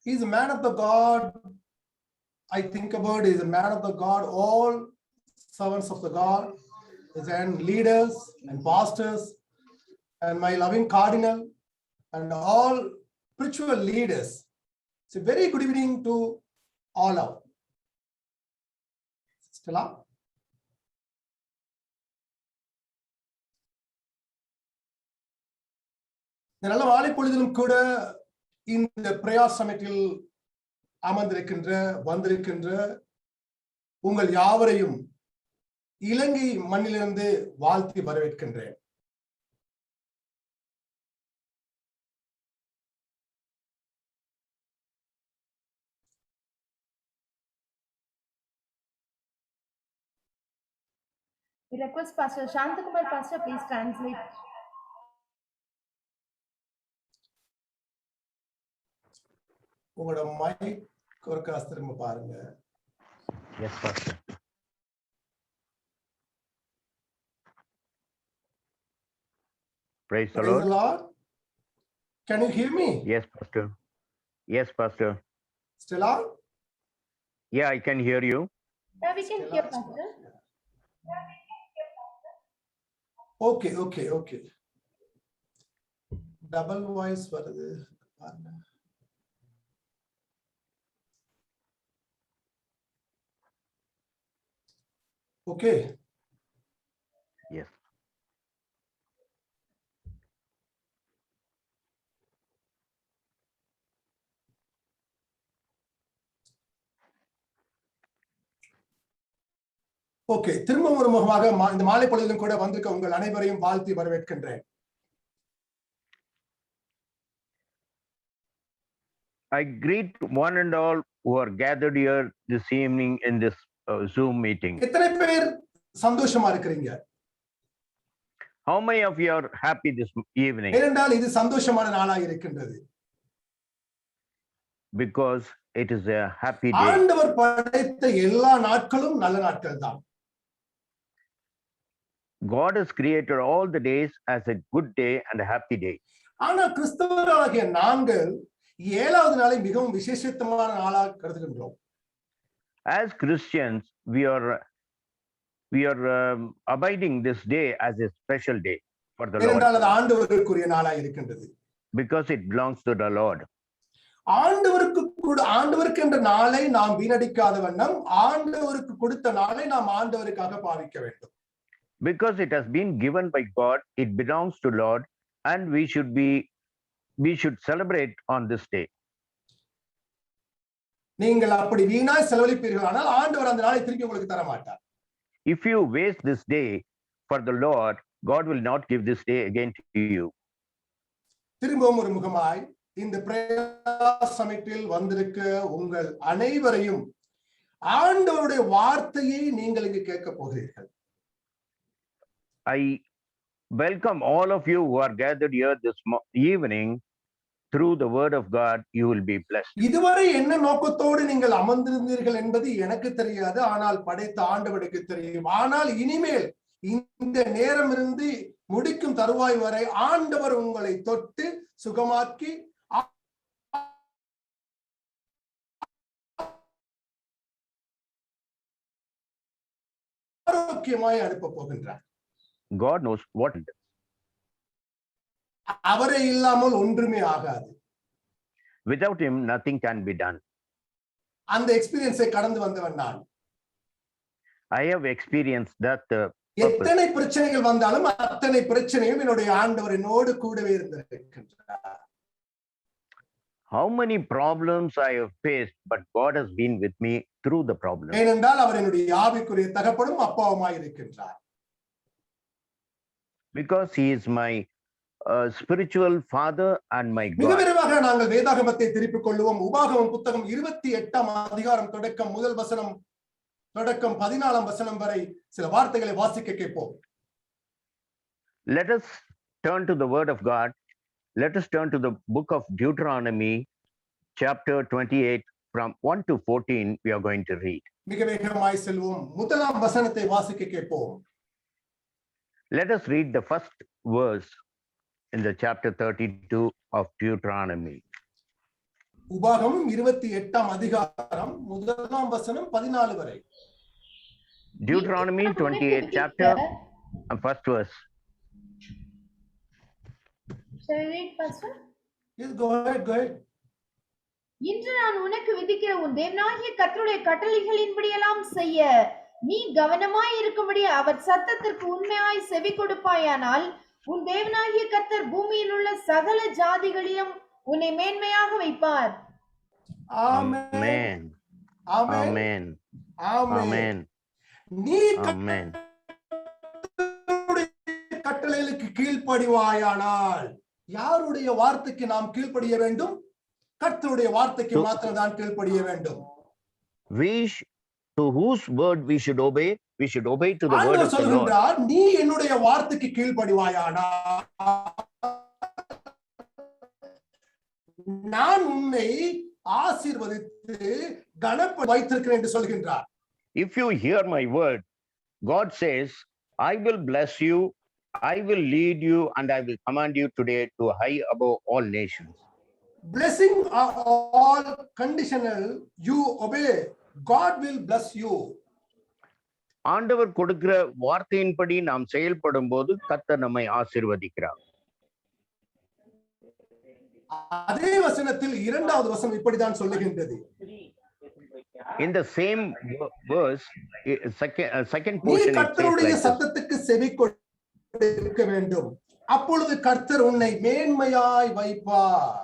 He's a man of the God. I think about he's a man of the God. All servants of the God, and leaders and pastors, and my loving cardinal, and all spiritual leaders. It's a very good evening to all of Stella. நல்ல வாழை பொழுதிலும் கூட இந்த பிரயார் சமிட்டில் அமர்ந்திருக்கின்ற வந்திருக்கின்ற உங்கள் யாவரையும் இலங்கை மண்ணிலிருந்து வாழ்த்தி வரவேற்கின்றேன். We request Pastor Shantakumar, Pastor, please translate. உங்களோட மைக் ஒரு காசு திரும்ப பாருங்க. Yes, Pastor. Praise the Lord. Can you hear me? Yes, Pastor. Yes, Pastor. Stella? Yeah, I can hear you. Yeah, we can hear, Pastor. Okay. Double voice வருது. Okay. Yes. Okay, திரும்ப ஒரு முகமாக இந்த மாலை பொழுதிலும் கூட வந்திருக்க உங்கள் அனைவரையும் வாழ்த்தி வரவேற்கின்றேன். I greet one and all who are gathered here this evening in this Zoom meeting. எத்தனை பேர் சந்தோஷமா இருக்கிறீங்க? How many of you are happy this evening? ஏனென்றால் இது சந்தோஷமான நாளாக இருக்கின்றது. Because it is a happy day. ஆண்டவர் படைத்த எல்லா நாட்களும் நல்ல நாட்கள் தான். God has created all the days as a good day and a happy day. ஆனா கிறிஸ்தவர்களாகிய நாங்கள் ஏழாவது நாளை மிகவும் விசேஷமான நாளாக கருதுகின்றோம். As Christians, we are abiding this day as a special day for the Lord. ஏனென்றால் அது ஆண்டவருக்குரிய நாளாக இருக்கின்றது. Because it belongs to the Lord. ஆண்டவருக்கு என்ற நாளை நாம் வீணடிக்காத வண்ணம் ஆண்டவருக்கு கொடுத்த நாளை நாம் ஆண்டவருக்காக பாவிக்க வேண்டும். Because it has been given by God, it belongs to Lord, and we should celebrate on this day. நீங்கள் அப்படி வீணாய் செலவழிப்பீர்கள் ஆனால் ஆண்டவர் அந்த நாளை திருப்பி உங்களுக்கு தர மாட்டார். If you waste this day for the Lord, God will not give this day again to you. திரும்பவும் ஒரு முகமாய் இந்த பிரேயர் சமிட்டில் வந்திருக்க உங்கள் அனைவரையும் ஆண்டவருடைய வார்த்தையை நீங்கள் இங்கு கேட்க போகிறீர்கள். I welcome all of you who are gathered here this evening. Through the word of God, you will be blessed. இதுவரை என்ன நோக்கத்தோடு நீங்கள் அமர்ந்திருந்தீர்கள் என்பது எனக்கு தெரியாது, ஆனால் படைத்த ஆண்டவருக்கு தெரியும். ஆனால் இனிமேல் இந்த நேரம் இருந்து முடிக்கும் தருவாய் வரை ஆண்டவர் உங்களை தொட்டு சுகமாக்கி ஆரோக்கியமாய் அனுப்ப போகின்றார். God knows what. அவரே இல்லாமல் ஒன்றுமே ஆகாது. Without him, nothing can be done. அந்த எக்ஸ்பீரியன்ஸை கடந்து வந்தவன் நான். I have experienced that. எத்தனை பிரச்சனைகள் வந்தாலும் அத்தனை பிரச்சனையும் என்னுடைய ஆண்டவர் என்னோடு கூடவே இருந்திருக்கின்றார். How many problems I have faced, but God has been with me through the problem. ஏனென்றால் அவர் என்னுடைய ஆவிக்குரிய தகப்பனும் அப்பாவுமாய் இருக்கின்றார். Because he is my spiritual father and my God. மிக விரைவாக நாங்கள் வேதாகமத்தை திருப்பிக் கொள்வோம். உபாகமம் புத்தகம் 28ஆம் அதிகாரம் தொடக்கம் முதல் வசனம் தொடக்கம் 14ஆம் வசனம் வரை சில வார்த்தைகளை வாசிக்க கேட்போம். Let us turn to the word of God. Let us turn to the book of Deuteronomy, chapter 28, from 1 to 14. We are going to read. மிக வேகமாய் செல்வோம். முதலாம் வசனத்தை வாசிக்க கேட்போம். Let us read the first verse. in the chapter 32 of Deuteronomy. உபாகமம் 28ஆம் அதிகாரம் 1ஆம் வசனம் 14 வரை. Deuteronomy 28 chapter first verse. Shall I read, Pastor? Yes, go ahead, go ahead. இன்று நான் உனக்கு விதிக்கிற உன் தேவனாகிய கர்த்தருடைய கட்டளைகளின்படியெல்லாம் செய்ய நீ கவனமாய் இருக்கும்படி அவர் சத்தத்திற்கு உண்மையாய் செவி கொடுப்பாயானால் உன் தேவனாகிய கர்த்தர் பூமியில் உள்ள சகல ஜாதிகளிலும் உன்னை மேன்மையாக வைப்பார். ஆமென். Amen. Amen. நீ Amen. கட்டளைகளுக்கு கீழ்ப்படிவாயானால் யாருடைய வார்த்தைக்கு நாம் கீழ்ப்படிய வேண்டும்? கர்த்தருடைய வார்த்தைக்கு மாத்திரம் தான் கீழ்ப்படிய வேண்டும். To whose word we should obey? We should obey to the word of the Lord. நீ என்னுடைய வார்த்தைக்கு கீழ்ப்படிவாயானால் நான் உன்னை ஆசீர்வதித்து கனப்ப வைத்திருக்கிறேன் என்று சொல்கின்றார். If you hear my word, God says, I will bless you, I will lead you, and I will command you today to high above all nations. Blessing are all conditional. You obey, God will bless you. ஆண்டவர் கொடுக்கிற வார்த்தையின்படி நாம் செயல்படும் போது கர்த்தர் நம்மை ஆசீர்வதிக்கிறார். அதே வசனத்தில் 2வது வசனம் இப்படிதான் சொல்லுகின்றது. In the same verse, second நீ portion, கர்த்தருடைய சத்தத்துக்கு செவி கொடுக்க வேண்டும், அப்பொழுது கர்த்தர் உன்னை மேன்மையாய் வைப்பார்.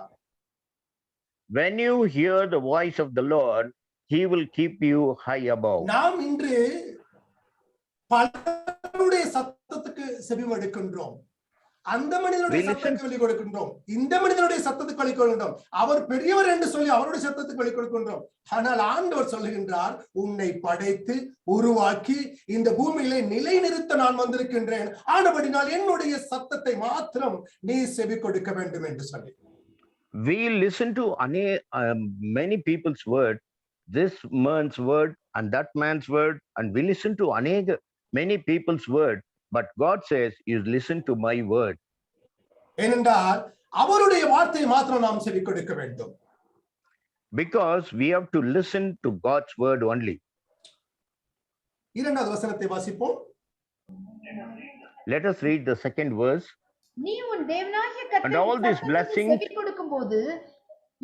When you hear the voice of the Lord, he will keep you high above. நாம் இன்று பலருடைய சத்தத்துக்கு செவி மடுக்கின்றோம். அந்த மனிதனுடைய சத்தத்துக்கு வழி கொடுக்கின்றோம், இந்த மனிதனுடைய சத்தத்துக்கு வழி கொடுக்கின்றோம், அவர் பெரியவர் என்று சொல்லி அவருடைய சத்தத்துக்கு வழி கொடுக்கின்றோம். ஆனால் ஆண்டவர் சொல்லுகின்றார், உன்னை படைத்து உருவாக்கி இந்த பூமியிலே நிலைநிறுத்த நான் வந்திருக்கின்றேன், ஆனபடினால் என்னுடைய சத்தத்தை மாத்திரம் நீ செவி கொடுக்க வேண்டும் என்று சொல்லி. We listen to many people's word, this man's word and that man's word, and we listen to many people's word, but God says, you listen to my word. ஏனென்றால் அவருடைய வார்த்தையை மாத்திரம் நாம் செவி கொடுக்க வேண்டும். Because we have to listen to God's word only. 2வது வசனத்தை வாசிப்போம். Let us read the second verse. நீ உன் தேவனாகிய And all these கர்த்தருக்கு blessings, செவி கொடுக்கும்போது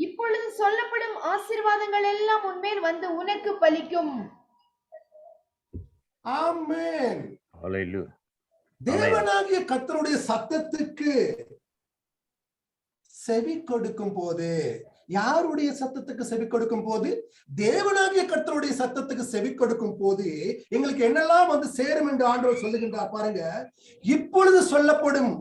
இப்பொழுது சொல்லப்படும் ஆசீர்வாதங்கள் எல்லாம் உன்மேல் வந்து உனக்கு பலிக்கும். ஆமென். hallelujah. தேவனாகிய கர்த்தருடைய சத்தத்துக்கு செவி கொடுக்கும் போது, யாருடைய சத்தத்துக்கு செவி கொடுக்கும் போது? தேவனாகிய கர்த்தருடைய சத்தத்துக்கு செவி கொடுக்கும் போது எங்களுக்கு என்னெல்லாம் வந்து சேரும் என்று ஆண்டவர் சொல்லுகின்றார் பாருங்க. இப்பொழுது சொல்லப்படும்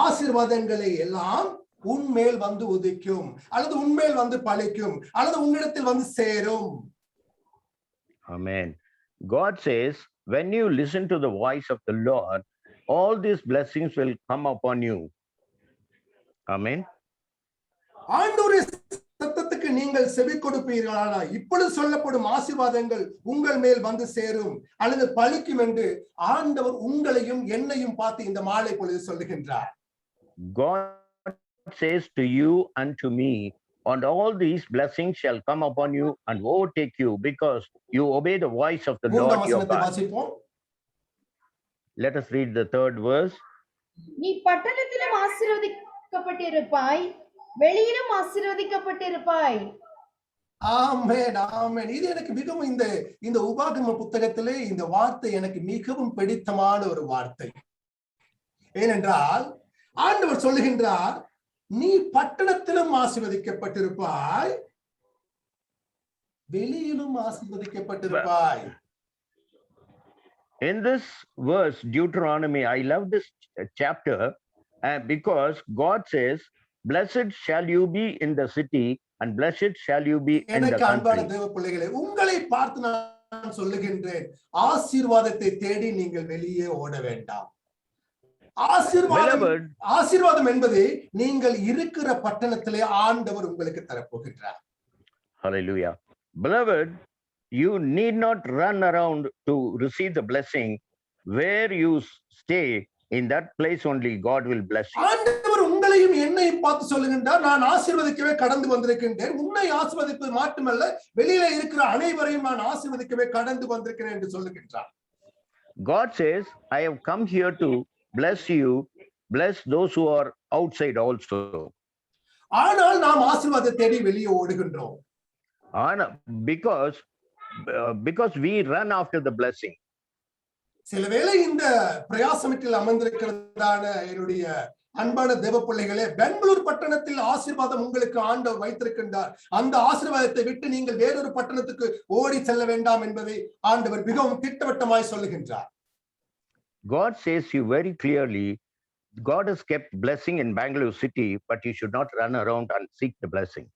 ஆசீர்வாதங்களை எல்லாம் உன்மேல் வந்து உதிக்கும், அல்லது உன்மேல் வந்து பலிக்கும், அல்லது உன்னிடத்தில் வந்து சேரும். Amen. God says, when you listen to the voice of the Lord, all these blessings will come upon you. Amen. ஆண்டவருடைய சத்தத்துக்கு நீங்கள் செவி கொடுப்பீர்களானால் இப்பொழுது சொல்லப்படும் ஆசீர்வாதங்கள் உங்கள் மேல் வந்து சேரும் அல்லது பலிக்கும் என்று ஆண்டவர் உங்களையும் என்னையும் பார்த்து இந்த மாலை பொழுது சொல்லுகின்றார். God says to you and to me, and all these blessings shall come upon you and overtake you because you obey the voice of the Lord your God. Let us read the third verse. நீ பட்டணத்திலும் ஆசீர்வதிக்கப்பட்டிருப்பாய், வெளியிலும் ஆசீர்வதிக்கப்பட்டிருப்பாய். ஆமென், ஆமென். இது எனக்கு மிகவும் இந்த உபாகம புத்தகத்திலே இந்த வார்த்தை எனக்கு மிகவும் பிடித்தமான ஒரு வார்த்தை. ஏனென்றால் ஆண்டவர் சொல்லுகின்றார், நீ பட்டணத்திலும் ஆசீர்வதிக்கப்பட்டிருப்பாய், வெளியிலும் ஆசீர்வதிக்கப்பட்டிருப்பாய். In this verse, Deuteronomy, I love this chapter because God says, blessed shall you be in the city and blessed shall you be in the country. தேவ பிள்ளைகளே, உங்களை பார்த்து நான் சொல்லுகின்றேன், ஆசீர்வாதத்தை தேடி நீங்கள் வெளியே ஓட வேண்டாம். ஆசீர்வாதம் என்பது நீங்கள் இருக்கிற பட்டணத்திலே ஆண்டவர் உங்களுக்கு தரப்போகின்றார். Hallelujah. Beloved, you need not run around to receive the blessing. Where you stay, in that place only God will bless you. ஆண்டவர் உங்களை என்னையும் பார்த்து சொல்லுகின்றார், நான் ஆசீர்வதிக்கவே கடந்து வந்திருக்கின்றேன். உன்னை ஆசீர்வதிப்பது மட்டுமல்ல, வெளியில இருக்கிற அனைவரையும் நான் ஆசீர்வதிக்கவே கடந்து வந்திருக்கிறேன் என்று சொல்லுகின்றார். God says, I have come here to bless you, bless those who are outside also. ஆனால் நாம் ஆசீர்வாதத்தை தேடி வெளியே ஓடுகின்றோம். Because we run after the blessing. சிலவேளை இந்த பிரயாசமிட்டில் அமர்ந்திருக்கிறதான என்னுடைய அன்பான தேவ பிள்ளைகளே, பெங்களூர் பட்டணத்தில் ஆசீர்வாதம் உங்களுக்கு ஆண்டவர் வைத்திருக்கின்றார். அந்த ஆசீர்வாதத்தை விட்டு நீங்கள் வேறொரு பட்டணத்துக்கு ஓடி செல்ல வேண்டாம் என்பதை ஆண்டவர் மிகவும் திட்டவட்டமாய் சொல்லுகின்றார். God says you very clearly, God has kept blessing in Bangalore city, but you should not run around and seek the blessing.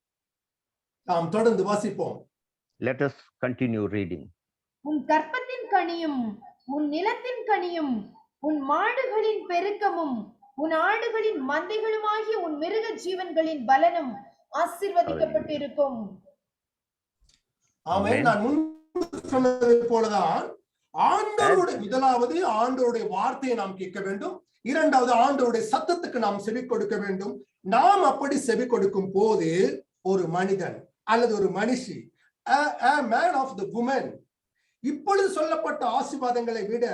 நாம் தொடர்ந்து வாசிப்போம். Let us continue reading. உன் கற்பத்தின் கனியும் உன் நிலத்தின் கனியும் உன் மாடுகளின் பெருக்கமும் உன் ஆடுகளின் மந்தைகளுமாகிய உன் மிருக ஜீவன்களின் பலனும் ஆசீர்வதிக்கப்பட்டிருக்கும். ஆமென். நான் முன்பு சொன்னது போலதான் ஆண்டவருடைய முதலாவது ஆண்டவருடைய வார்த்தையை நாம் கேட்க வேண்டும். இரண்டாவது ஆண்டவருடைய சத்தத்துக்கு நாம் செவி கொடுக்க வேண்டும். நாம் அப்படி செவி கொடுக்கும் போது ஒரு மனிதன் அல்லது ஒரு மனுஷி, a man of the woman, இப்பொழுது சொல்லப்பட்ட ஆசீர்வாதங்களை விட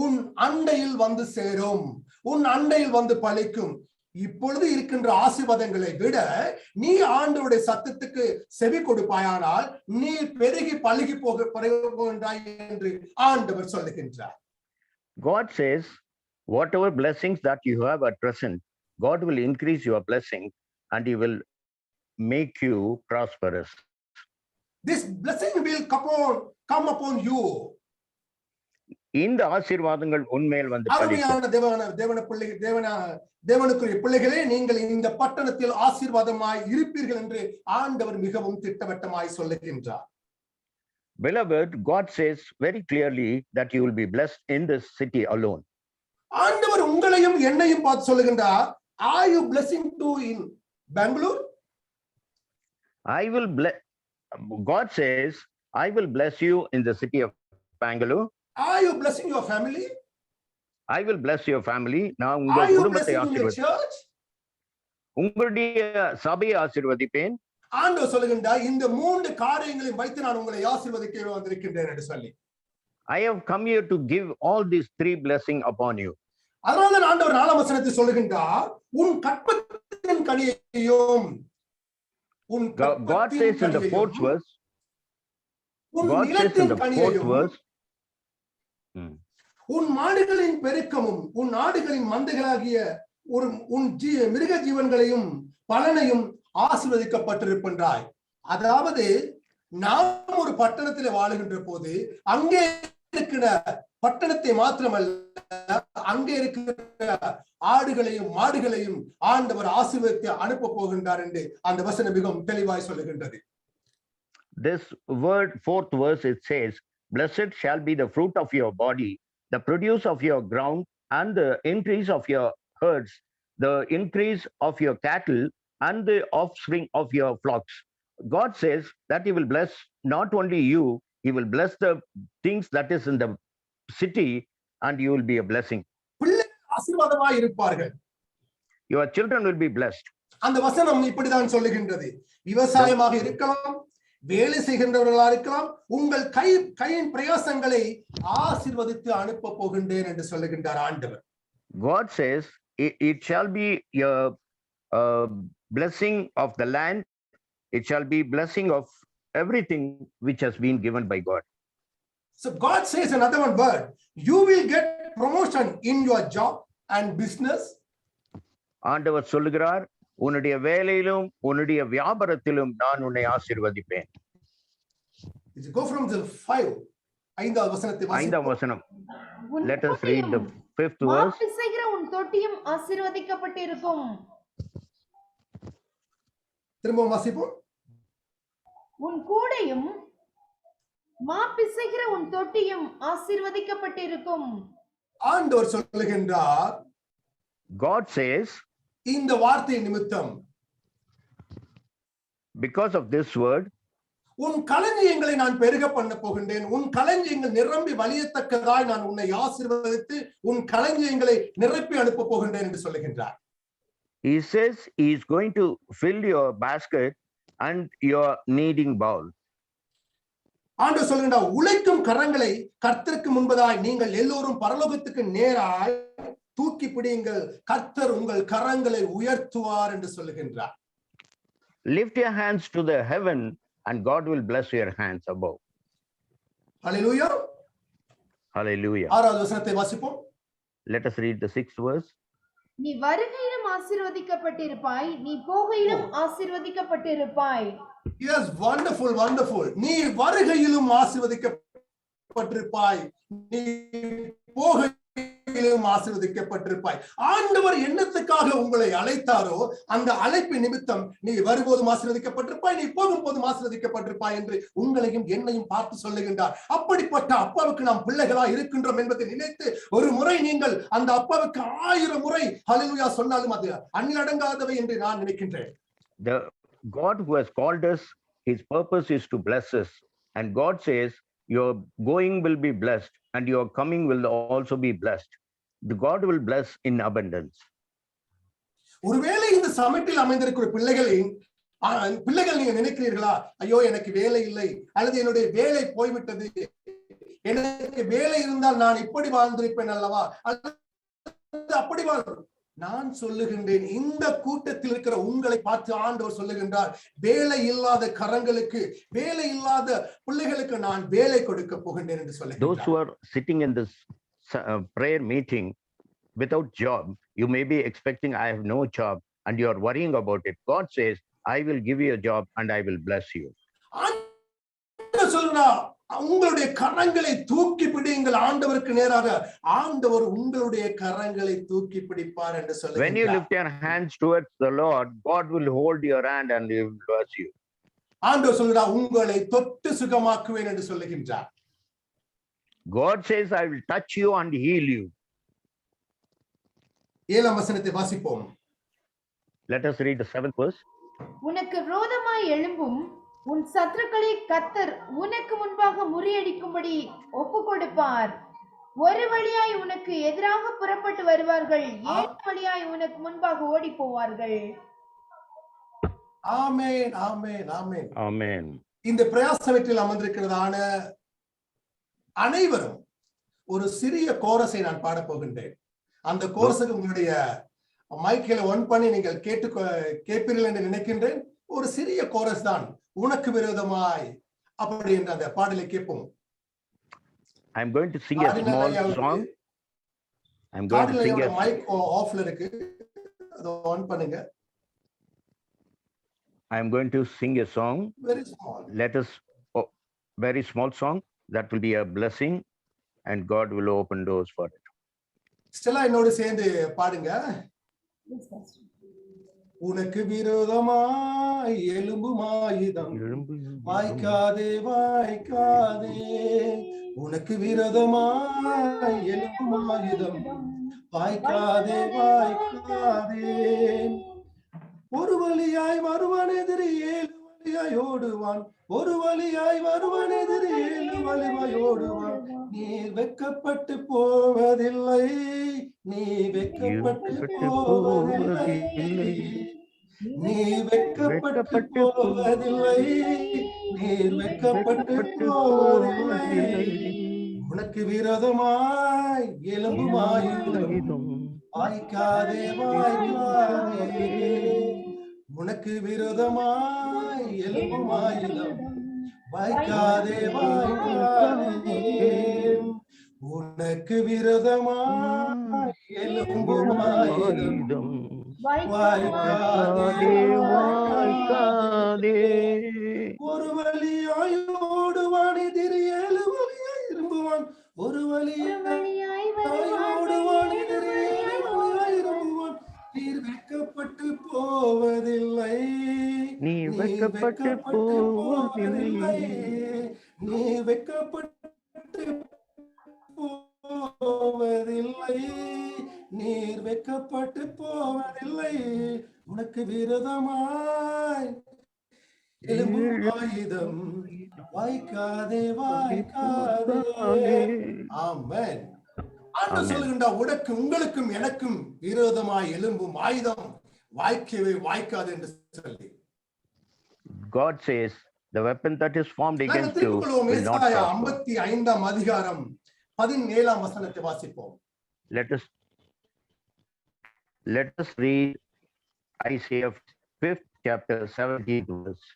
உன் அண்டையில் வந்து சேரும், உன் அண்டையில் வந்து பலிக்கும். இப்பொழுது இருக்கின்ற ஆசீர்வாதங்களை விட நீ ஆண்டவருடைய சத்தத்துக்கு செவி கொடுப்பாயானால் நீ பெருகி பழுகி போகின்றாய் என்று ஆண்டவர் சொல்லுகின்றார். God says, whatever blessings that you have at present, God will increase your blessing and He will make you prosperous. This blessing will come upon you. இந்த ஆசீர்வாதங்கள் உண்மையில் வந்து அருமையான தேவனுக்குரிய பிள்ளைகளே, நீங்கள் இந்த பட்டணத்தில் ஆசீர்வாதமாய் இருப்பீர்கள் என்று ஆண்டவர் மிகவும் திட்டவட்டமாய் சொல்லுகின்றார். Beloved, God says very clearly that you will be blessed in this city alone. ஆண்டவர் உங்களையும் என்னையும் பார்த்து சொல்லுகின்றார், are you blessing to in Bangalore? God says, I will bless you in the city of Bangalore. Are you blessing your family? I will bless your family. நான் உங்க Are you குடும்பத்தை blessing your ஆசீர்வதிப்பேன். church? உங்களுடைய சபையை ஆசீர்வதிப்பேன். ஆண்டவர் சொல்லுகின்றார், இந்த மூன்று காரியங்களையும் வைத்து நான் உங்களை ஆசீர்வதிக்க வந்திருக்கின்றேன் என்று சொல்லி. I have come here to give all these three blessings upon you. அதனால ஆண்டவர் 4ஆம் வசனத்தில் சொல்லுகின்றார், உன் கற்பத்தின் கனியையும் God says in the fourth verse, உன் மாடுகளின் பெருக்கமும் உன் ஆடுகளின் மந்தைகளாகிய உன் மிருக ஜீவன்களையும் பலனையும் ஆசீர்வதிக்கப்பட்டிருக்கின்றாய். அதாவது நாம் ஒரு பட்டணத்தில் வாழுகின்ற போது அங்கே இருக்கிற பட்டணத்தை மாத்திரமல்ல, அங்கே இருக்கிற ஆடுகளையும் மாடுகளையும் ஆண்டவர் ஆசீர்வதித்து அனுப்ப போகின்றார் என்று அந்த வசனம் மிகவும் தெளிவாய் சொல்லுகின்றது. This word, fourth verse, it says, blessed shall be the fruit of your body, the produce of your ground, and the increase of your herds, the increase of your cattle, and the offspring of your flocks. God says that He will bless not only you, He will bless the things that is in the city, and you will be a blessing. ஆசீர்வாதமாய் இருப்பார்கள். Your children will be blessed. அந்த வசனம் இப்படிதான் சொல்லுகின்றது. விவசாயமாக இருக்கலாம், வேலை செய்கின்றவர்களா இருக்கலாம், உங்கள் கையின் பிரயாசங்களை ஆசீர்வதித்து அனுப்ப போகின்றேன் என்று சொல்லுகின்றார் ஆண்டவர். God says it shall be a blessing of the land, it shall be blessing of everything which has been given by God. So God says another one word, you will get promotion in your job and business. ஆண்டவர் சொல்லுகிறார், உன்னுடைய வேலையிலும் உன்னுடைய வியாபாரத்திலும் நான் உன்னை ஆசீர்வதிப்பேன். Go from the 5 ஐந்தாவது வசனத்தை வாசிப்போம். ஐந்தாம் வசனம். Let us read the 5th verse. மாப்பிசைகிற உன் தொட்டியும் ஆசீர்வதிக்கப்பட்டிருக்கும். திரும்ப வாசிப்போம். உன் கூடையும் மாப்பிசைகிற உன் தொட்டியும் ஆசீர்வதிக்கப்பட்டிருக்கும். ஆண்டவர் சொல்லுகின்றார், God says, இந்த வார்த்தை நிமித்தம், because of this word, உன் களஞ்சியங்களை நான் பெருக பண்ண போகின்றேன், உன் களஞ்சியங்கள் நிரம்பி வழியத்தக்கதாய் நான் உன்னை ஆசீர்வதித்து உன் களஞ்சியங்களை நிரப்பி அனுப்ப போகின்றேன் என்று சொல்லுகின்றார். He says he is going to fill your basket and your kneading bowl. ஆண்டவர் சொல்லுகின்றார், உழைக்கும் கரங்களை கர்த்தருக்கு முன்பதாய் நீங்கள் எல்லோரும் பரலோகத்துக்கு நேராய் தூக்கி பிடியுங்கள், கர்த்தர் உங்கள் கரங்களை உயர்த்துவார் என்று சொல்லுகின்றார். Lift your hands to the heaven and God will bless your hands above. Hallelujah. Hallelujah. 6வது வசனத்தை வாசிப்போம். Let us read the 6th verse. நீ வருகையிலும் ஆசீர்வதிக்கப்பட்டிருப்பாய், நீ போகையிலும் ஆசீர்வதிக்கப்பட்டிருப்பாய். Yes, wonderful, wonderful. நீ வருகையிலும் ஆசீர்வதிக்கப்பட்டிருப்பாய், நீ போகையிலும் ஆசீர்வதிக்கப்பட்டிருப்பாய். ஆண்டவர் என்னத்துக்காக உங்களை அழைத்தாரோ அந்த அழைப்பு நிமித்தம் நீ வரும்போதும் ஆசீர்வதிக்கப்பட்டிருப்பாய், நீ போகும்போதும் ஆசீர்வதிக்கப்பட்டிருப்பாய் என்று உங்களையும் என்னையும் பார்த்து சொல்லுகின்றார். அப்படிப்பட்ட அப்பாவுக்கு நாம் பிள்ளைகளா இருக்கின்றோம் என்பதை நினைத்து ஒரு முறை நீங்கள் அந்த அப்பாவுக்கு 1000 முறை ஹல்லேலூயா சொன்னாலும் அது அந்நிலடங்காதவை என்று நான் நினைக்கின்றேன். The God who has called us, his purpose is to bless us. And God says, your going will be blessed and your coming will also be blessed. The God will bless in abundance. ஒருவேளை இந்த சமயத்தில் அமைந்திருக்கிற பிள்ளைகள் நீங்க நினைக்கிறீர்களா, ஐயோ எனக்கு வேலை இல்லை, அல்லது என்னுடைய வேலை போய்விட்டது, எனக்கு வேலை இருந்தால் நான் இப்படி வாழ்ந்திருப்பேன் அல்லவா, அல்லது அப்படி வாழ்றேன். நான் சொல்லுகின்றேன், இந்த கூட்டத்தில் இருக்கிற உங்களை பார்த்து ஆண்டவர் சொல்லுகின்றார், வேலை இல்லாத கரங்களுக்கு, வேலை இல்லாத பிள்ளைகளுக்கு நான் வேலை கொடுக்க போகின்றேன் என்று சொல்லுகிறேன். Those who are sitting in this prayer meeting without job, you may be expecting, I have no job, and you are worrying about it. God says, I will give you a job and I will bless you. ஆண்டவர் சொல்றார், உங்களுடைய கரங்களை தூக்கி பிடியுங்கள், ஆண்டவருக்கு நேராக ஆண்டவர் உங்களுடைய கரங்களை தூக்கி பிடிப்பார் என்று சொல்லுகிறார். When you lift your hands towards the Lord, God will hold your hand and he will bless you. ஆண்டவர் சொல்றார், உங்களை தொட்டு சுகமாக்குவேன் என்று சொல்லுகின்றார். God says, I will touch you and heal you. 7ஆம் வசனத்தை வாசிப்போம். Let us read the 7th verse. உனக்கு விரோதமாய் எழும்பும் உன் சத்துருக்களை கர்த்தர் உனக்கு முன்பாக முறியடிக்கும்படி ஒப்பு கொடுப்பார். ஒரு வழியாய் உனக்கு எதிராக புறப்பட்டு வருவார்கள், 7 வழியாய் உனக்கு முன்பாக ஓடி போவார்கள். ஆமென், ஆமென், ஆமென். Amen. இந்த பிரயாசத்தில் அமர்ந்திருக்கிறதான அனைவரும் ஒரு சிறிய கோரஸை நான் பாட போகின்றேன். அந்த கோரஸுக்கு உங்களுடைய மைக்கில ஒன் பண்ணி நீங்கள் கேட்பீர்கள் என்று நினைக்கின்றேன். ஒரு சிறிய கோரஸ் தான், உனக்கு விரோதமாய் அப்படி என்ற அந்த பாடலை கேட்போம். I'm going to sing a small song. I'm going to sing a mic ஆஃப்ல இருக்கு, அதை ஆன் பண்ணுங்க. I'm going to sing a song. Very small. Let us very small song that will be a blessing and God will open doors for it. Stella என்னோடு சேர்ந்து பாடுங்க. உனக்கு விரோதமாய் எழும்பும் ஆயுதம் வாய்க்காதே வாய்க்காதே, உனக்கு விரோதமாய் எழும்பும் ஆயுதம் வாய்க்காதே வாய்க்காதே. ஒரு வழியாய் வருவான் எதிரி 7 வழியாய் ஓடுவான், ஒரு வழியாய் வருவான் எதிரி 7 வழியாய் ஓடுவான். நீ வெட்கப்பட்டு போவதில்லை, நீ வெட்கப்பட்டு போவதில்லை, நீ வெட்கப்பட்டு போவதில்லை, நீ வெட்கப்பட்டு போவதில்லை. உனக்கு விரோதமாய் எழும்பும் ஆயுதம் வாய்க்காதே வாய்க்காதே, உனக்கு விரோதமாய் எழும்பும் ஆயுதம் வாய்க்காதே வாய்க்காதே, உனக்கு விரோதமாய் எழும்பும் ஆயுதம் வாய்க்காதே வாய்க்காதே. ஒரு வழியாய் ஓடுவான் எதிரி 7 வழியாய் இரும்புவான், ஒரு வழியாய் ஓடுவான் எதிரி 7 வழியாய் இரும்புவான். நீர் வெட்கப்பட்டு போவதில்லை, நீ வெட்கப்பட்டு போவதில்லை, நீ வெட்கப்பட்டு போவதில்லை, நீர் வெட்கப்பட்டு போவதில்லை. உனக்கு விரோதமாய் எழும்பும் ஆயுதம் வாய்க்காதே வாய்க்காதே. ஆமென். ஆண்டவர் சொல்லுகின்றார், உனக்கு உங்களுக்கும் எனக்கும் விரோதமாய் எழும்பும் ஆயுதம் வாய்க்கவே வாய்க்காது என்று சொல்லி. God says, the weapon that is formed நாங்கள் against you திருப்பிக் கொள்வோம். will not ஏசாயா prosper. 55ஆம் அதிகாரம் 17ஆம் வசனத்தை வாசிப்போம். Let us read Isaiah 5th chapter 17th verse.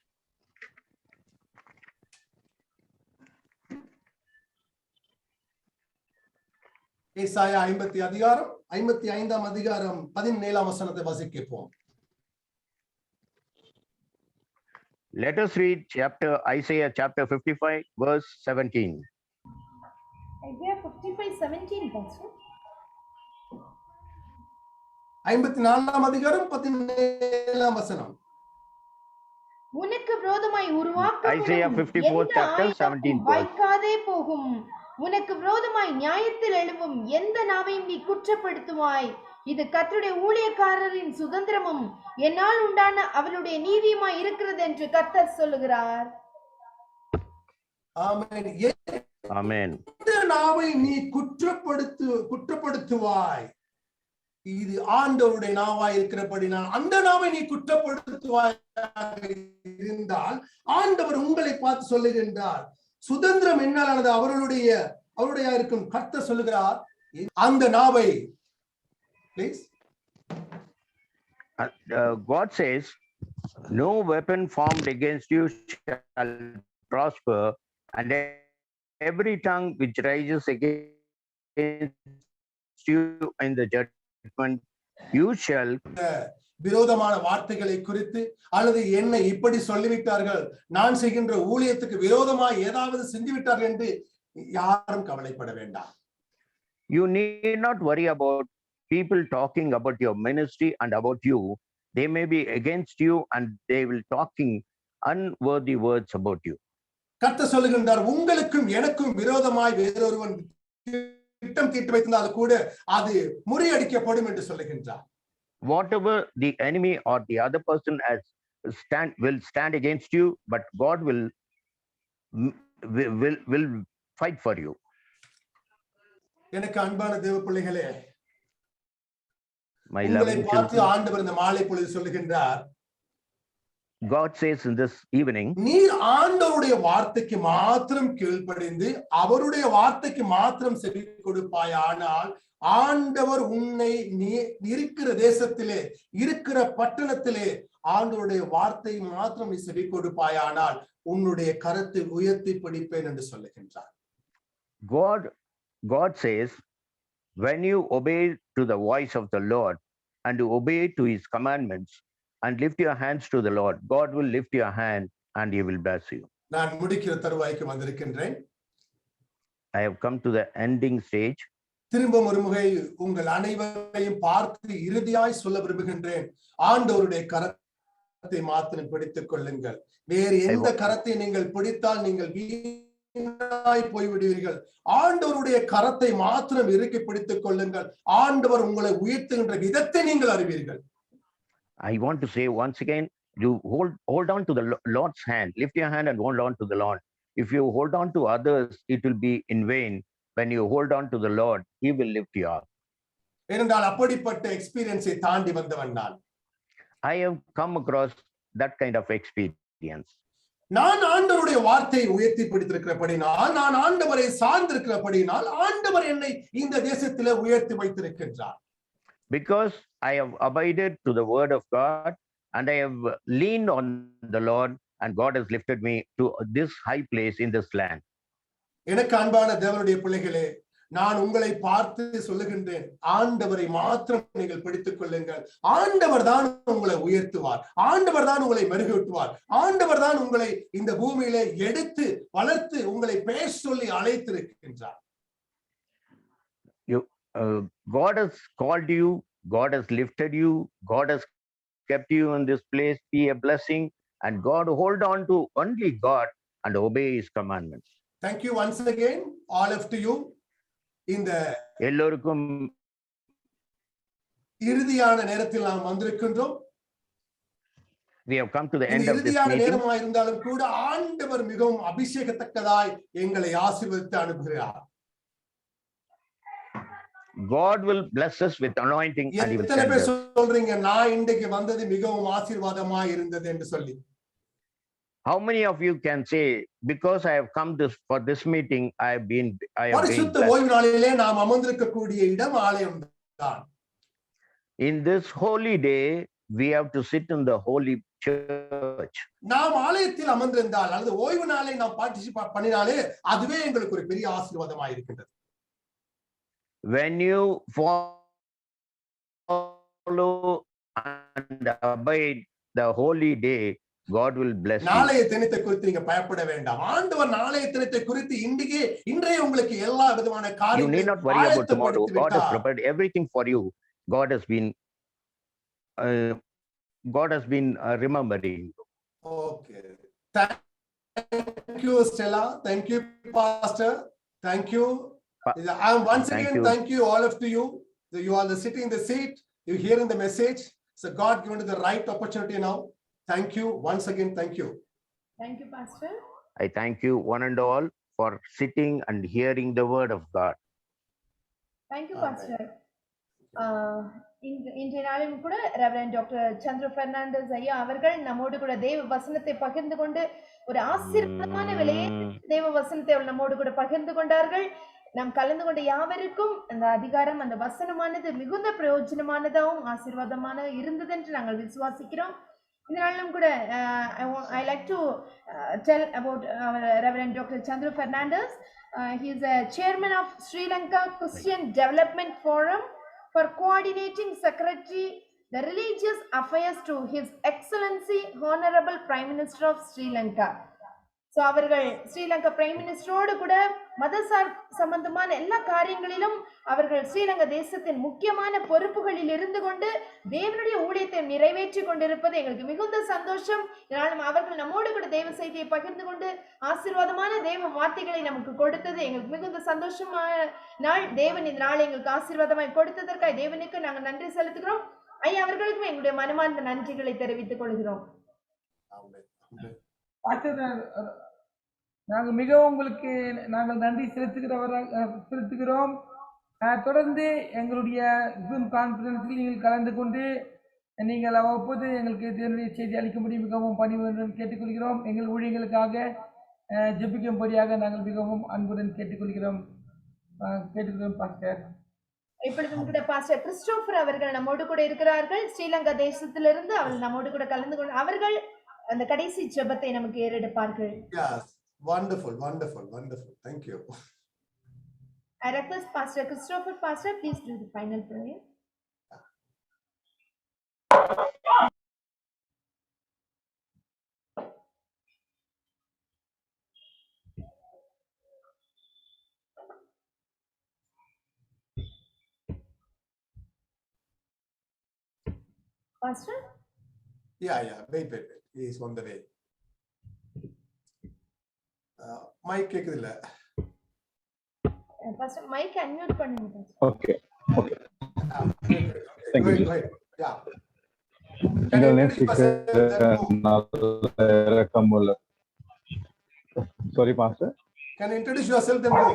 ஏசாயா 55ஆம் அதிகாரம் 17ஆம் வசனத்தை வாசிப்போம். Let us read Isaiah chapter 55 verse 17. Isaiah 55:17 pastor. 54ஆம் அதிகாரம் 17ஆம் வசனம். உனக்கு விரோதமாய் Isaiah 54 chapter 17 verse. வாய்க்காதே போகும். உனக்கு விரோதமாய் நியாயத்தில் எழும்பும் எந்த நாவையும் நீ குற்றப்படுத்துவாய். இது கர்த்தருடைய ஊழியக்காரரின் சுதந்திரமும் என்னால் உண்டான அவருடைய நீதியுமாய் இருக்கிறது என்று கர்த்தர் சொல்லுகிறார். ஆமென். Amen. எந்த நாவை நீ குற்றப்படுத்துவாய். இது ஆண்டவருடைய நாவாய் இருக்கிறபடினால் அந்த நாவை நீ குற்றப்படுத்துவாய் இருந்தால் ஆண்டவர் உங்களை பார்த்து சொல்லுகின்றார். சுதந்திரம் என்னாலானது அவருடைய இருக்கும் கர்த்தர் சொல்லுகிறார். அந்த நாவை God says, no weapon formed against you shall prosper, and every tongue which rises against you in the judgment you shall. விரோதமான வார்த்தைகளை குறித்து அல்லது என்னை இப்படி சொல்லிவிட்டார்கள், நான் செய்கின்ற ஊழியத்துக்கு விரோதமாக ஏதாவது செஞ்சுவிட்டார்கள் என்று யாரும் கவலைப்பட வேண்டாம். You need not worry about people talking about your ministry and about you. They may be against you and they will talking unworthy words about you. கர்த்தர் சொல்லுகின்றார், உங்களுக்கும் எனக்கும் விரோதமாய் வேறொருவன் திட்டம் தீட்டி வைத்திருந்தால் கூட அது முறியடிக்கப்படும் என்று சொல்லுகின்றார். Whatever the enemy or the other person will stand against you, but God will fight for you. எனக்கு அன்பான தேவ பிள்ளைகளே, My உங்களை loving பார்த்து children, ஆண்டவர் இந்த மாலை பொழுது சொல்லுகின்றார், God says in this evening, நீர் ஆண்டவருடைய வார்த்தைக்கு மாத்திரம் கீழ்ப்படிந்து அவருடைய வார்த்தைக்கு மாத்திரம் செவி கொடுப்பாயானால் ஆண்டவர் உன்னை நீ இருக்கிற தேசத்திலே இருக்கிற பட்டணத்திலே ஆண்டவருடைய வார்த்தை மாத்திரம் நீ செவி கொடுப்பாயானால் உன்னுடைய கரத்தை உயர்த்தி பிடிப்பேன் என்று சொல்லுகின்றார். God says, when you obey to the voice of the Lord and you obey to his commandments and lift your hands to the Lord, God will lift your hand and he will bless you. நான் முடிக்கிற தருவாய்க்கு வந்திருக்கின்றேன். I have come to the ending stage. திரும்ப ஒரு முறை உங்கள் அனைவரையும் பார்த்து இறுதியாய் சொல்ல விரும்புகின்றேன், ஆண்டவருடைய கரத்தை மாத்திரம் பிடித்துக் கொள்ளுங்கள். வேறு எந்த கரத்தை நீங்கள் பிடித்தால் நீங்கள் வீணாய் போய்விடுவீர்கள். ஆண்டவருடைய கரத்தை மாத்திரம் இறுக்கி பிடித்துக் கொள்ளுங்கள். ஆண்டவர் உங்களை உயர்த்துகின்ற விதத்தை நீங்கள் அறிவீர்கள். I want to say once again, you hold on to the Lord's hand. Lift your hand and hold on to the Lord. If you hold on to others, it will be in vain. When you hold on to the Lord, he will lift you up. ஏனென்றால் அப்படிப்பட்ட எக்ஸ்பீரியன்ஸை தாண்டி வந்தவன் நான். I have come across that kind of experience. நான் ஆண்டவருடைய வார்த்தையை உயர்த்தி பிடித்திருக்கிறபடினால், நான் ஆண்டவரை சார்ந்திருக்கிறபடினால் ஆண்டவர் என்னை இந்த தேசத்திலே உயர்த்தி வைத்திருக்கின்றார். Because I have abided to the word of God and I have leaned on the Lord, and God has lifted me to this high place in this land. எனக்கு அன்பான தேவனுடைய பிள்ளைகளே, நான் உங்களை பார்த்து சொல்லுகின்றேன், ஆண்டவரை மாத்திரம் நீங்கள் பிடித்துக் கொள்ளுங்கள். ஆண்டவர் தான் உங்களை உயர்த்துவார், ஆண்டவர் தான் உங்களை மெருகூட்டுவார், ஆண்டவர் தான் உங்களை இந்த பூமியிலே எடுத்து வளர்த்து உங்களை பேச சொல்லி அழைத்திருக்கின்றார். God has called you, God has lifted you, God has kept you in this place. Be a blessing, and God hold on to only God and obey his commandments. Thank you once again, all of you. இந்த எல்லோருக்கும் இறுதியான நேரத்தில் நாம் வந்திருக்கின்றோம். We have come to the end of this இறுதியான meeting. நேரமாக இருந்தாலும் கூட ஆண்டவர் மிகவும் அபிஷேகத்தக்கதாய் எங்களை ஆசீர்வதித்து அனுப்புகிறார். God will bless us with anointing and He will எத்தனை send பேர் us. சொல்றீங்க நான் இன்றைக்கு வந்தது மிகவும் ஆசீர்வாதமா இருந்தது என்று சொல்லி? How many of you can say, because I have come for this meeting, I have been பரிசுத்த blessed. ஓய்வு நாளிலே நாம் அமர்ந்திருக்கக்கூடிய இடம் ஆலயம் தான். In this holy day, we have to sit in the holy church. நாம் ஆலயத்தில் அமர்ந்திருந்தால் அல்லது ஓய்வு நாளை நாம் பார்ட்டிசிபேட் பண்ணினாலே அதுவே எங்களுக்கு ஒரு பெரிய ஆசீர்வாதமா இருக்கின்றது. When you follow and abide the holy day, God will bless you. நாளைய தினத்தை குறித்து நீங்க பயப்பட வேண்டாம். ஆண்டவர் நாளைய தினத்தை குறித்து இன்றைய உங்களுக்கு எல்லா விதமான You need not worry about tomorrow. God has prepared everything for you. God has been remembering. Okay. Thank you, Stella. Thank you, Pastor. Thank you. I am once again thank you all of you. You are sitting in the seat. You hearing the message. So God given you the right opportunity now. Thank you once again. Thank you. Thank you, Pastor. I thank you one and all for sitting and hearing the word of God. Thank you, Amen. Pastor. இன்றைய நாளிலும் கூட reverend doctor சந்திர பெர்னாண்டஸ் ஐயா அவர்கள் நம்மோடு கூட தேவ வசனத்தை பகிர்ந்து கொண்டு ஒரு ஆசீர்வாதமான விலையை தேவ வசனத்தை நம்மோடு கூட பகிர்ந்து கொண்டார்கள். நாம் கலந்து கொண்ட யாவருக்கும் அந்த அதிகாரம் அந்த வசனமானது மிகுந்த பிரயோஜனமானதாகவும் ஆசீர்வாதமான இருந்தது என்று நாங்கள் விசுவாசிக்கிறோம். இந்த நாளிலும் கூட I like to tell about Reverend Dr. Chandru Fernandez. He is a chairman of Sri Lanka Christian Development Forum for coordinating secretary the religious affairs to His Excellency Honorable Prime Minister of Sri Lanka. So அவர்கள் Sri Lanka prime மினிஸ்டரோடு கூட மதசார் சம்பந்தமான எல்லா காரியங்களிலும் அவர்கள் ஸ்ரீலங்கா தேசத்தின் முக்கியமான பொறுப்புகளில் இருந்து கொண்டு தேவனுடைய ஊழியத்தை நிறைவேற்றி கொண்டிருப்பது எங்களுக்கு மிகுந்த சந்தோஷம். இதனாலும் அவர்கள் நம்மோடு கூட தேவ செய்தியை பகிர்ந்து கொண்டு ஆசீர்வாதமான தேவ வார்த்தைகளை நமக்கு கொடுத்தது எங்களுக்கு மிகுந்த சந்தோஷமான நாள். தேவன் இந்த நாள் எங்களுக்கு ஆசீர்வாதமாய் கொடுத்ததற்காக தேவனுக்கு நாங்கள் நன்றி செலுத்துகிறோம். ஐயா அவர்களுக்கும் எங்களுடைய மனமார்ந்த நன்றிகளை தெரிவித்துக் கொள்கிறோம். நாங்கள் மிகவும் உங்களுக்கு நாங்கள் நன்றி செலுத்துகிறோம். தொடர்ந்து எங்களுடைய ஜூம் கான்ஃபரன்ஸில் நீங்கள் கலந்து கொண்டு நீங்கள் அவ்வப்போது எங்களுக்கு தேவனுடைய செய்தி அளிக்கும்படி மிகவும் பணிவுடன் கேட்டுக்கொள்கிறோம். எங்கள் ஊழியர்களுக்காக ஜெபிக்கும்படியாக நாங்கள் மிகவும் அன்புடன் கேட்டுக்கொள்கிறோம். பாஸ்டர். இப்பொழுதும் கூட பாஸ்டர் கிறிஸ்டோபர் அவர்கள் நம்மோடு கூட இருக்கிறார்கள். ஸ்ரீலங்கா தேசத்திலிருந்து அவர்கள் நம்மோடு கூட கலந்து கொண்டு அவர்கள் அந்த கடைசி ஜெபத்தை நமக்கு ஏறெடுப்பார்கள். Yes, wonderful. Thank you. I request Pastor Christopher, Pastor, please do the final prayer. Pastor? Yeah. Wait. He is on the way. Mic கேக்குது இல்ல? Pastor, mic unmute பண்ணுங்க. Okay. Thank you. Yeah. Sorry, Pastor. Can you introduce yourself then go?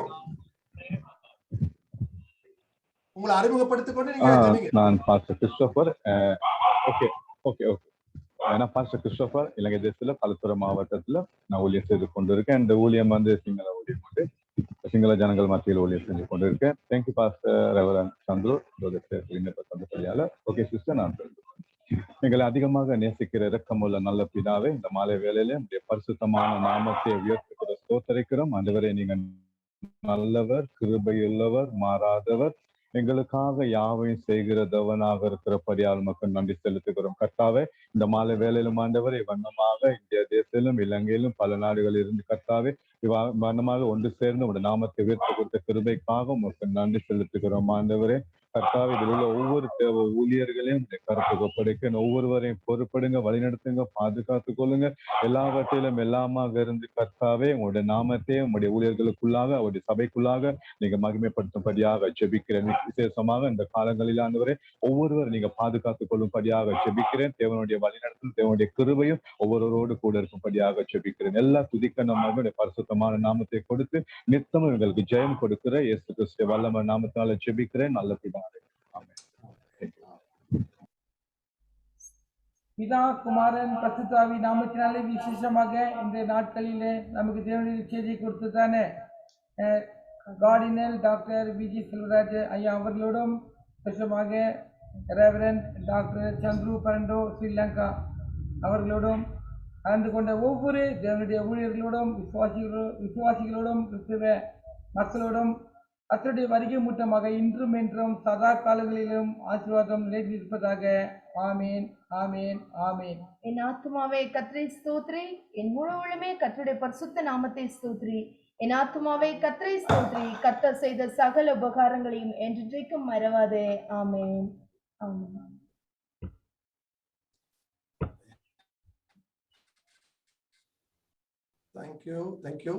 உங்களை அறிமுகப்படுத்திக் கொண்டு நீங்க ஜெபிங்க. நான் pastor Christopher. Okay. நான் pastor Christopher இலங்கை தேசத்துல பலத்துறை மாவட்டத்துல நான் ஊழியம் செய்து கொண்டிருக்கேன். இந்த ஊழியம் சிங்கள ஊழியம் சிங்கள ஜனங்கள் மத்தியில் ஊழியம் செஞ்சு கொண்டிருக்கேன். Thank you pastor reverend Chandru. Okay sister, நான் எங்களை அதிகமாக நேசிக்கிற இரக்கமுள்ள நல்ல பிதாவே, இந்த மாலை வேளையில நம்முடைய பரிசுத்தமான நாமத்தை உயர்த்துகிற ஸ்தோத்திரிக்கிறோம். ஆண்டவரே, நீங்க நல்லவர், கிருபையுள்ளவர், மாறாதவர், எங்களுக்காக யாவையும் செய்கிற தேவனாக இருக்கிறபடியால் மக்கள் நன்றி செலுத்துகிறோம். கர்த்தாவே, இந்த மாலை வேலையிலும் ஆண்டவரே வண்ணமாக இந்திய தேசத்திலும் இலங்கையிலும் பல நாடுகளில் இருந்து கர்த்தாவே வண்ணமாக ஒன்று சேர்ந்து உடைய நாமத்தை உயர்த்தி கொடுத்த கிருபைக்காக மக்கள் நன்றி செலுத்துகிறோம். ஆண்டவரே கர்த்தாவே இதில் உள்ள ஒவ்வொரு தேவ ஊழியர்களையும் உடைய கருத்துக்கு ஒப்படைக்க ஒவ்வொருவரையும் பொறுப்படுங்க, வழிநடத்துங்க, பாதுகாத்துக் கொள்ளுங்க. எல்லாவற்றிலும் எல்லாமாக இருந்து கர்த்தாவே உங்களுடைய நாமத்தை உங்களுடைய ஊழியர்களுக்குள்ளாக அவருடைய சபைக்குள்ளாக நீங்க மகிமைப்படுத்தும்படியாக ஜெபிக்கிறேன். விசேஷமாக இந்த காலங்களில் ஆண்டவரே ஒவ்வொருவரும் நீங்க பாதுகாத்துக் கொள்ளும்படியாக ஜெபிக்கிறேன். தேவனுடைய வழிநடத்தும் தேவனுடைய கிருபையும் ஒவ்வொருவரோடு கூட இருக்கும்படியாக ஜெபிக்கிறேன். எல்லா துதிக்க நம்ம பரிசுத்தமான நாமத்தை கொடுத்து நித்தமும் எங்களுக்கு ஜெயம் கொடுக்கிற இயேசு கிறிஸ்துவின் வல்லமை நாமத்தால ஜெபிக்கிறேன் நல்ல பிதாவே. ஆமென். பிதா குமாரன் பரிசுத்தாவி நாமத்தினாலே விசேஷமாக இந்த நாட்களிலே நமக்கு தேவனுடைய செய்தி கொடுத்ததானே கார்டினல் டாக்டர் விஜி செல்வராஜ் ஐயா அவர்களோடும் விசேஷமாக ரெவரண்ட் டாக்டர் சந்துரு பரண்டோ ஸ்ரீலங்கா அவர்களோடும் கலந்து கொண்ட ஒவ்வொரு தேவனுடைய ஊழியர்களோடும் விசுவாசிகளோடும் கிறிஸ்துவ மக்களோடும் கர்த்தருடைய வருகை மூட்டமாக இன்றும் என்றும் சதா காலங்களிலும் ஆசீர்வாதம் நிலைத்திருப்பதாக. ஆமேன், ஆமேன், ஆமேன். என் ஆத்துமாவே கர்த்தரை ஸ்தோத்திரி, என் முழு உள்ளமே கர்த்தருடைய பரிசுத்த நாமத்தை ஸ்தோத்திரி. என் ஆத்துமாவே கர்த்தரை ஸ்தோத்திரி, கர்த்தர் செய்த சகல உபகாரங்களையும் என்றைக்கும் மறவாதே. ஆமேன், ஆமேன். Thank you.